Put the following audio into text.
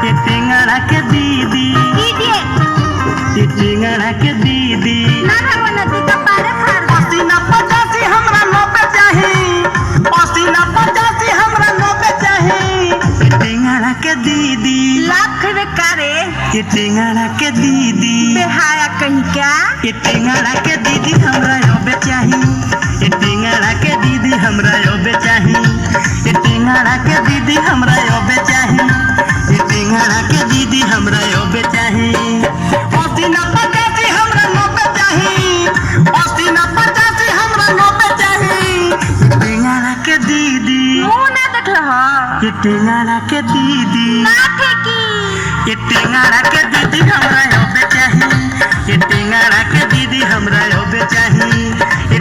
ये टेंगड़ा के दीदी ये टेंगड़ा के दीदी ना नदी का पारे फाड़ पसीना 85 हमरा 90 चाही पसीना 85 हमरा 90 चाही ये टेंगड़ा के दीदी लाख वे करे ये टेंगड़ा के दीदी बेहाया कहीं क्या ये टेंगड़ा के दीदी हमरा योबे चाही ये टेंगड़ा के दीदी हमरा योबे चाही ये टेंगड़ा के दीदी हमरा योबे चाही ये टेंगड़ा के दीदी हमरा योबे चाही पसीना 85 हमरा 90 चाही पसीना 85 हमरा 90 चाही ये टेंगड़ा के दीदी मुंह ना देख लहा ये टेंगड़ा के दीदी ना ठेकी ये टेंगड़ा के दीदी हमरा योबे चाही ये टेंगड़ा के दीदी हमरा योबे चाही